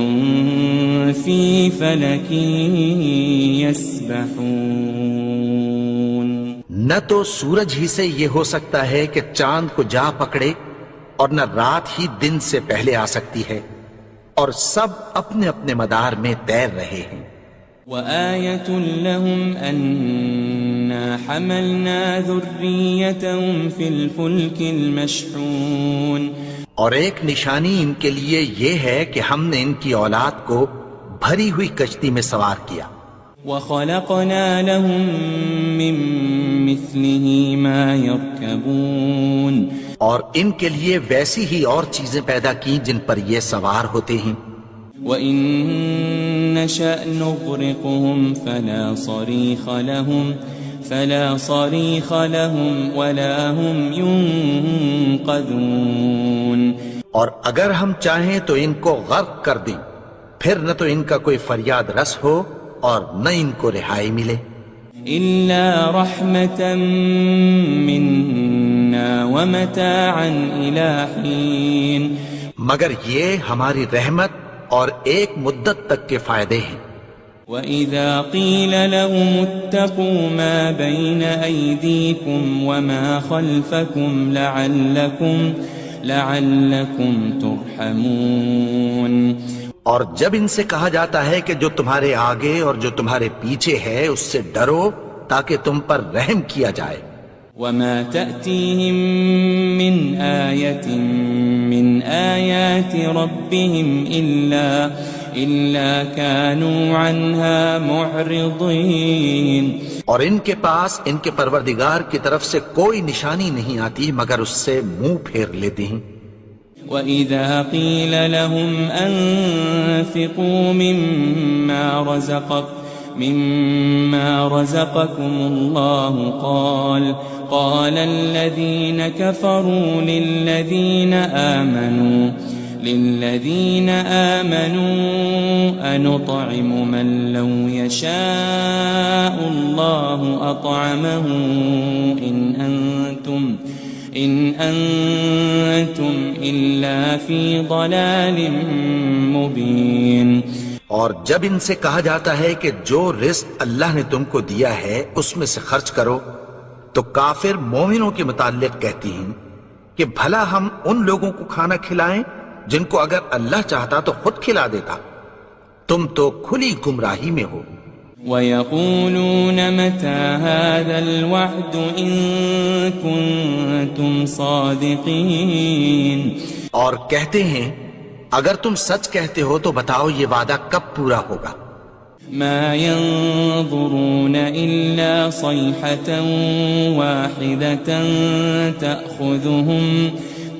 في فلك يسبحون. نہ تو سورج ہی سے یہ ہو سکتا ہے کہ چاند کو جا پکڑے اور نہ رات ہی دن سے پہلے آ سکتی ہے، اور سب اپنے اپنے مدار میں تیر رہے ہیں. وآية لهم أنا حملنا ذريتهم في الفلك المشحون. اور ایک نشانی ان کے لیے یہ ہے کہ ہم نے ان کی اولاد کو بھری ہوئی کشتی میں سوار کیا. وخلقنا لهم من مثله ما يركبون. اور ان کے لیے ویسی ہی اور چیزیں پیدا کی جن پر یہ سوار ہوتے ہیں. وَإِن نَّشَأْ نُغْرِقْهُمْ فَلَا صَرِيخَ لَهُمْ وَلَا هُمْ يُنقَذُونَ. اور اگر ہم چاہیں تو ان کو غرق کر دیں، پھر نہ تو ان کا کوئی فریاد رس ہو اور نہ ان کو رہائی ملے. إِلَّا رَحْمَةً مِّنَّا وَمَتَاعًا إِلَى حِينٍ. مگر یہ ہماری رحمت اور ایک مدت تک کے فائدے ہیں. وَإِذَا قِيلَ لَهُمُ اتَّقُوا مَا بَيْنَ أَيْدِيكُمْ وَمَا خَلْفَكُمْ لَعَلَّكُمْ تُرْحَمُونَ. اور جب ان سے کہا جاتا ہے کہ جو تمہارے آگے اور جو تمہارے پیچھے ہے اس سے ڈرو تاکہ تم پر رحم کیا جائے. وَمَا تَأْتِيهِم مِّنْ آيَةٍ مِّنْ آيَاتِ رَبِّهِمْ إِلَّا كَانُوا عَنْهَا مُعْرِضِينَ. اور ان کے پاس ان کے پروردگار کی طرف سے کوئی نشانی نہیں آتی مگر اس سے منہ پھیر لیتے ہیں. وَإِذَا قِيلَ لَهُمْ أَنفِقُوا مِمَّا رَزَقَكُمُ اللَّهُ قَالَ الَّذِينَ كَفَرُوا لِلَّذِينَ آمَنُوا أَنُطْعِمُ مَن لَّوْ يَشَاءُ اللَّهُ أَطْعَمَهُ إِنْ أَنْتُمْ إِلَّا فِي ضَلَالٍ مُبِينٍ۔ اور جب ان سے کہا جاتا ہے کہ جو رزق اللہ نے تم کو دیا ہے اس میں سے خرچ کرو، تو کافر مومنوں کے متعلق کہتی ہیں کہ بھلا ہم ان لوگوں کو کھانا کھلائیں جن کو اگر اللہ چاہتا تو خود کھلا دیتا، تم تو کھلی گمراہی میں ہو۔ وَيَقُولُونَ مَتَى هَذَا الْوَعْدُ إِن كُنتُمْ صَادِقِينَ، اور کہتے ہیں اگر تم سچ کہتے ہو تو بتاؤ یہ وعدہ کب پورا ہوگا۔ ما ينظرون إلا صيحة واحدة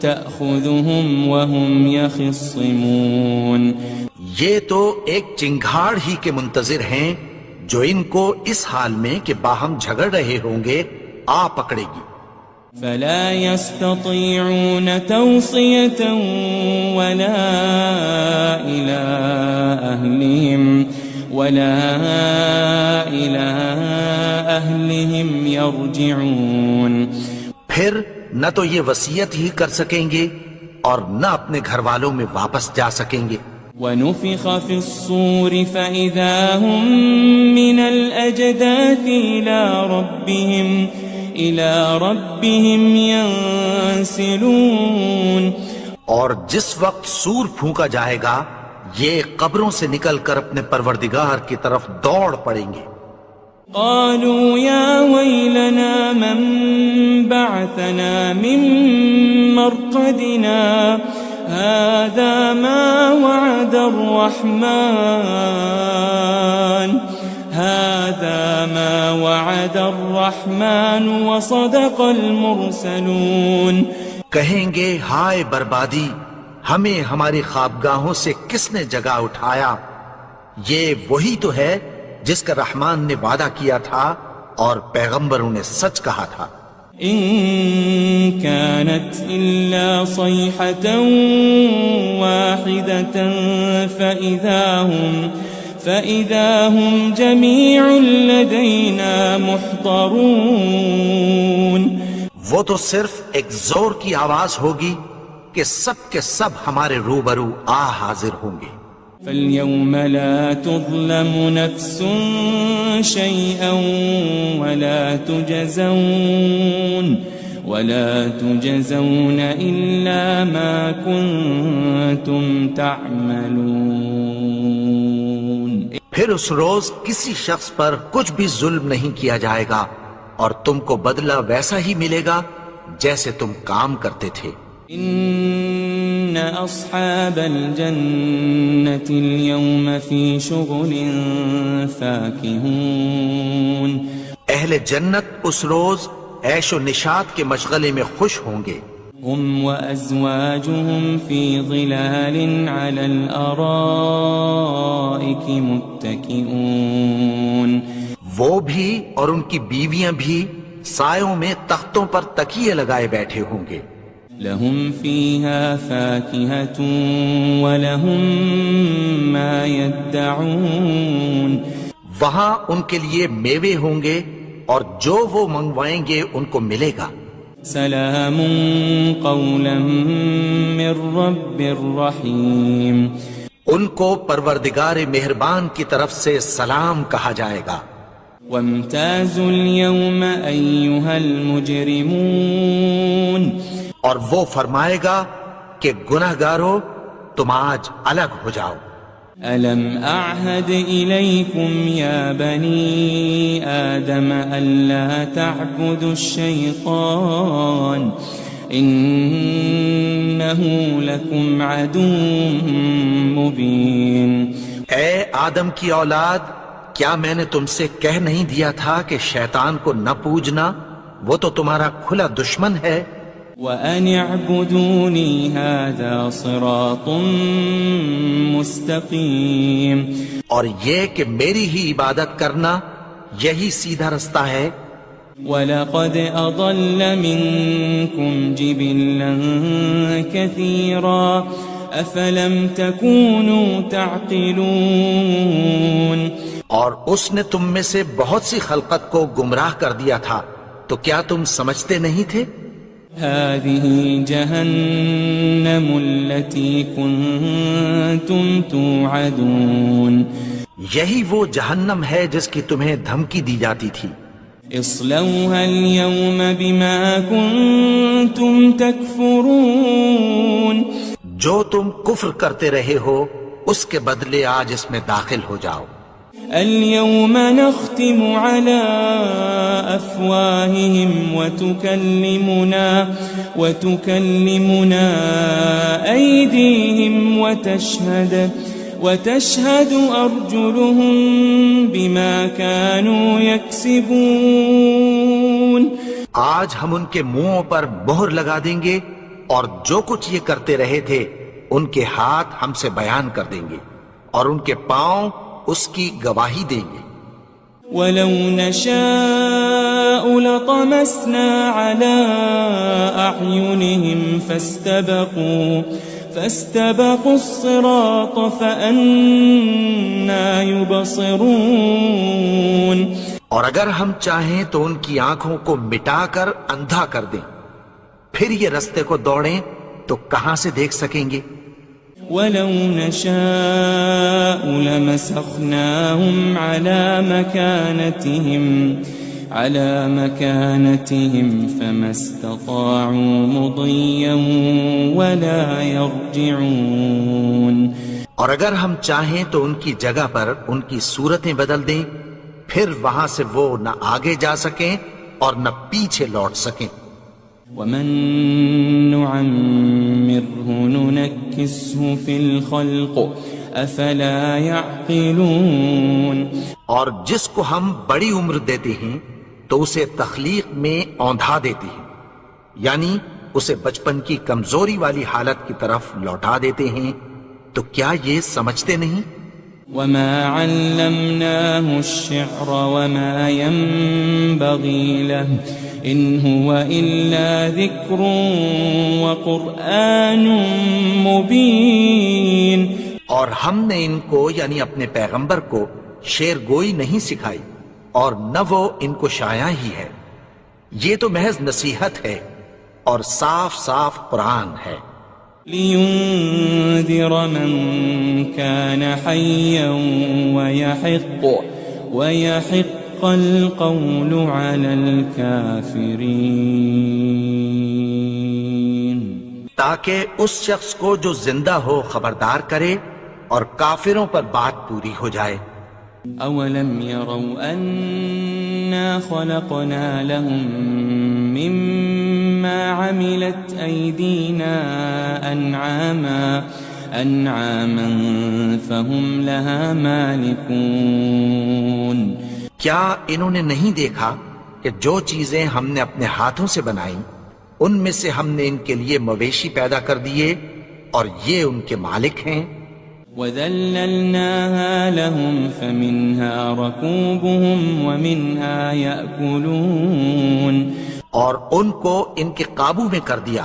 تأخذهم وهم يخصمون، یہ تو ایک چنگھاڑ ہی کے منتظر ہیں جو ان کو اس حال میں کہ باہم جھگڑ رہے ہوں گے آ پکڑے گی۔ فلا يستطيعون توصية ولا إلى أهلهم يرجعون، پھر نہ تو یہ وصیت ہی کر سکیں گے اور نہ اپنے گھر والوں میں واپس جا سکیں گے۔ ونفخ في الصور فإذا هم من الأجداث إلى ربهم ينسلون، اور جس وقت سور پھونکا جائے گا یہ قبروں سے نکل کر اپنے پروردگار کی طرف دوڑ پڑیں گے۔ قالوا يا ويلنا من بعثنا من مرقدنا هذا ما وعد الرحمن وصدق المرسلون، کہیں گے ہائے بربادی، ہمیں ہماری خوابگاہوں سے کس نے جگا اٹھایا، یہ وہی تو ہے جس کا رحمان نے وعدہ کیا تھا اور پیغمبروں نے سچ کہا تھا۔ إن كانت إلا صيحة واحدة فإذا هم جميع لدينا محضرون، وہ تو صرف ایک زور کی آواز ہوگی کہ سب کے سب ہمارے روبرو آ حاضر ہوں گے۔ فاليوم لا تظلم نفس شيئا ولا تجزون إلا ما كنتم تعملون، پھر اس روز کسی شخص پر کچھ بھی ظلم نہیں کیا جائے گا اور تم کو بدلہ ویسا ہی ملے گا جیسے تم کام کرتے تھے۔ إن أصحاب الجنة اليوم في شغل فاكهون، اہل جنت اس روز عیش و نشاط کے مشغلے میں خوش ہوں گے۔ هم وأزواجهم في ظلال على الأرائك متكئون، وہ بھی اور ان کی بیویاں بھی سایوں میں تختوں پر تکیے لگائے بیٹھے ہوں گے۔ لهم فيها فاكهة ولهم ما يدعون، وہاں ان کے لیے میوے ہوں گے اور جو وہ منگوائیں گے ان کو ملے گا۔ سلام قولا من رب رحیم، ان کو پروردگار مہربان کی طرف سے سلام کہا جائے گا۔ وامتازوا اليوم أيها المجرمون، اور وہ فرمائے گا کہ گنہگارو تم آج الگ ہو جاؤ۔ ألم أعهد إليكم يا بني آدم ألا تعبدوا الشيطان إنه لكم عدو مبين، اے آدم کی اولاد، کیا میں نے تم سے کہہ نہیں دیا تھا کہ شیطان کو نہ پوجنا، وہ تو تمہارا کھلا دشمن ہے۔ وَأَنِ اعْبُدُونِي هَذَا صِرَاطٌ مُسْتَقِيمٌ، اور یہ کہ میری ہی عبادت کرنا یہی سیدھا رستہ ہے۔ وَلَقَدْ أَضَلَّ مِنكُمْ جِبِلًّا كَثِيرًا أَفَلَمْ تَكُونُوا تَعْقِلُونَ، اور اس نے تم میں سے بہت سی خلقت کو گمراہ کر دیا تھا، تو کیا تم سمجھتے نہیں تھے؟ هذه جهنم التي كنتم توعدون، یہی وہ جہنم ہے جس کی تمہیں دھمکی دی جاتی تھی۔ اصلوها اليوم بما كنتم تكفرون، جو تم کفر کرتے رہے ہو اس کے بدلے آج اس میں داخل ہو جاؤ۔ اليوم نختم على أفواههم وتكلمنا أيديهم وتشهد أرجلهم بما كانوا يكسبون، آج ہم ان کے منہوں پر مہر لگا دیں گے اور جو کچھ یہ کرتے رہے تھے ان کے ہاتھ ہم سے بیان کر دیں گے اور ان کے پاؤں اس کی گواہی دیں گے۔ وَلَوْ نَشَاءُ لَطَمَسْنَا عَلَىٰ أَعْيُنِهِمْ فَاسْتَبَقُوا الصِّرَاطَ فَأَنَّىٰ يُبْصِرُونَ، اور اگر ہم چاہیں تو ان کی آنکھوں کو مٹا کر اندھا کر دیں، پھر یہ رستے کو دوڑیں تو کہاں سے دیکھ سکیں گے؟ وَلَوْ نَشَاءُ لَمَسَخْنَاهُمْ عَلَى مَكَانَتِهِمْ فَمَا اسْتَطَاعُوا مُضِيًّا وَلَا يَرْجِعُونَ، اور اگر ہم چاہیں تو ان کی جگہ پر ان کی صورتیں بدل دیں، پھر وہاں سے وہ نہ آگے جا سکیں اور نہ پیچھے لوٹ سکیں۔ وَمَن نُعَمِّرْهُ نُنَكِّسْهُ فِي الْخَلْقِ أَفَلَا يَعْقِلُونَ، اور جس کو ہم بڑی عمر دیتے ہیں تو اسے تخلیق میں اوندھا دیتے ہیں، یعنی اسے بچپن کی کمزوری والی حالت کی طرف لوٹا دیتے ہیں، تو کیا یہ سمجھتے نہیں؟ وَمَا عَلَّمْنَاهُ الشِّعْرَ وَمَا يَنبَغِي لَهُ إِنْ هُوَ إِلَّا ذِكْرٌ وَقُرْآنٌ مُبِينٌ، اور ہم نے ان کو یعنی اپنے پیغمبر کو شعر گوئی نہیں سکھائی اور نہ وہ ان کو شایع ہی ہے، یہ تو محض نصیحت ہے اور صاف صاف قرآن ہے۔ لِيُنذِرَ مَن كَانَ حَيًّا وَيَحِقَّ الْقَوْلُ عَلَى الْكَافِرِينَ، تاکہ اس شخص کو جو زندہ ہو خبردار کرے اور کافروں پر بات پوری ہو جائے۔ أَوَلَمْ يَرَوْا أَنَّا خَلَقْنَا لَهُم مِّمَّا عَمِلَتْ أَيْدِينَا أَنْعَامًا فَهُمْ لَهَا مَالِكُونَ، کیا انہوں نے نہیں دیکھا کہ جو چیزیں ہم نے اپنے ہاتھوں سے بنائیں ان میں سے ہم نے ان کے لیے مویشی پیدا کر دیے اور یہ ان کے مالک ہیں۔ وَذَلَّلْنَاهَا لَهُمْ فَمِنْهَا رَكُوبُهُمْ وَمِنْهَا يَأْكُلُونَ، اور ان کو ان کے قابو میں کر دیا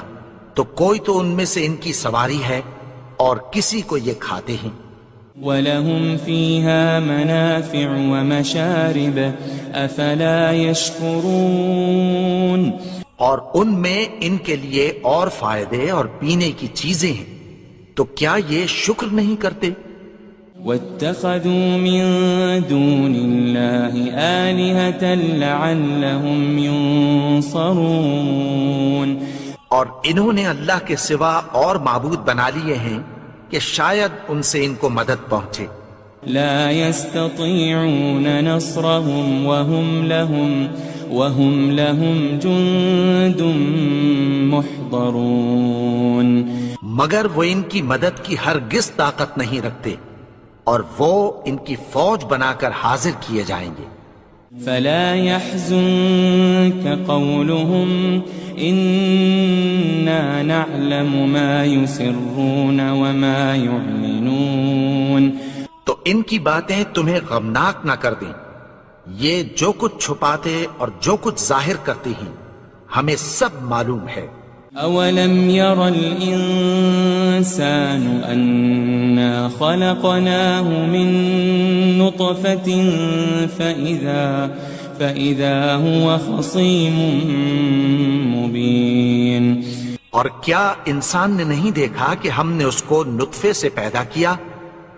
تو کوئی تو ان میں سے ان کی سواری ہے اور کسی کو یہ کھاتے ہیں۔ وَلَهُمْ فِيهَا مَنَافِعُ وَمَشَارِبُ أَفَلَا يَشْكُرُونَ، اور ان میں ان کے لیے اور فائدے اور پینے کی چیزیں ہیں، تو کیا یہ شکر نہیں کرتے؟ وَاتَّخَذُوا مِن دُونِ اللَّهِ آلِهَةً لَعَلَّهُمْ يُنصَرُونَ، اور انہوں نے اللہ کے سوا اور معبود بنا لیے ہیں کہ شاید ان سے ان کو مدد پہنچے۔ لا يستطيعون نصرهم وهم لهم جند محضرون، مگر وہ ان کی مدد کی ہرگز طاقت نہیں رکھتے اور وہ ان کی فوج بنا کر حاضر کیے جائیں گے۔ فلا يحزنك قولهم إنا نعلم ما يسرون وما يعلنون. تو ان کی باتیں تمہیں غمناک نہ کر دیں. یہ جو کچھ چھپاتے اور جو کچھ ظاہر کرتی ہیں ہمیں سب معلوم ہے. أولم ير الإنسان أنا خلقناه من نطفة فإذا هو خصيم مبين. اور کیا انسان نے نہیں دیکھا کہ ہم نے اس کو نطفے سے پیدا کیا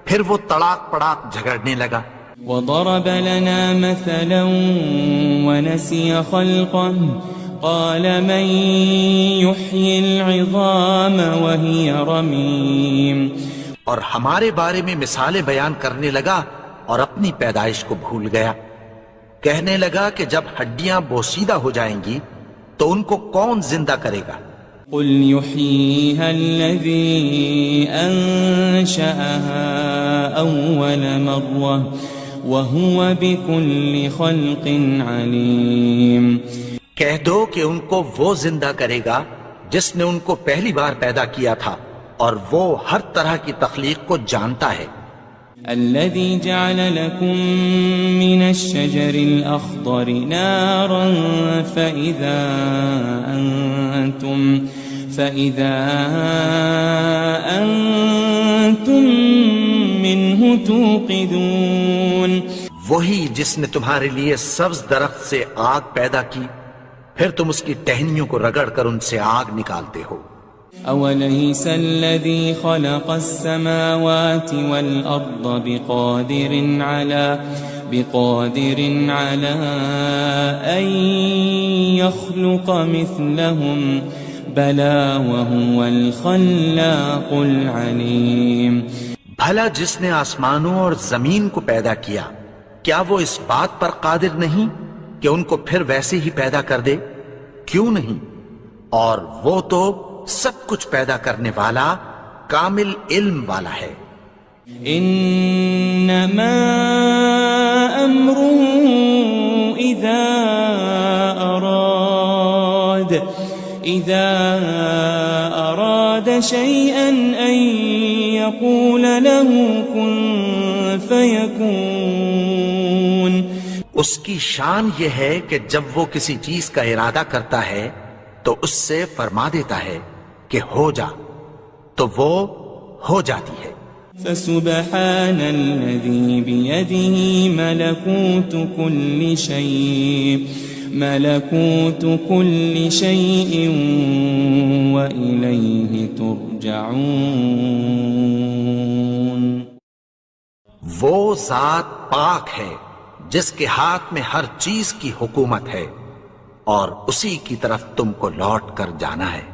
پھر وہ تڑاک پڑاک جھگڑنے لگا. وضرب لنا مثلا ونسي خلقه قال من يحيي العظام وهي رميم. اور ہمارے بارے میں مثالیں بیان کرنے لگا اور اپنی پیدائش کو بھول گیا. کہنے لگا کہ جب ہڈیاں بوسیدہ ہو جائیں گی تو ان کو کون زندہ کرے گا؟ قل يحييها الذي أنشأها أول مرة وهو بكل خلق عليم. کہہ دو کہ ان کو وہ زندہ کرے گا جس نے ان کو پہلی بار پیدا کیا تھا اور وہ ہر طرح کی تخلیق کو جانتا ہے. الذي جعل لكم من الشجر الأخضر نارا فإذا أنتم منه توقدون. وہی جس نے تمہارے لیے سبز درخت سے آگ پیدا کی پھر تم اس کی ٹہنیوں کو رگڑ کر ان سے آگ نکالتے ہو. أوليس الذي خلق السماوات والأرض بقادر على أن يخلق مثلهم بلى وهو الخلاق العليم. بھلا جس نے آسمانوں اور زمین کو پیدا کیا کیا وہ اس بات پر قادر نہیں کہ ان کو پھر ویسے ہی پیدا کر دے؟ کیوں نہیں؟ اور وہ تو سب کچھ پیدا کرنے والا کامل علم والا ہے. انما امره اذا اراد شيئا ان يقول له كن فيكون. اس کی شان یہ ہے کہ جب وہ کسی چیز کا ارادہ کرتا ہے تو اس سے فرما دیتا ہے کہ ہو جا تو وہ ہو جاتی ہے. فسبحان الذي بيده ملكوت كل شيء وإليه ترجعون. وہ ذات پاک ہے جس کے ہاتھ میں ہر چیز کی حکومت ہے اور اسی کی طرف تم کو لوٹ کر جانا ہے.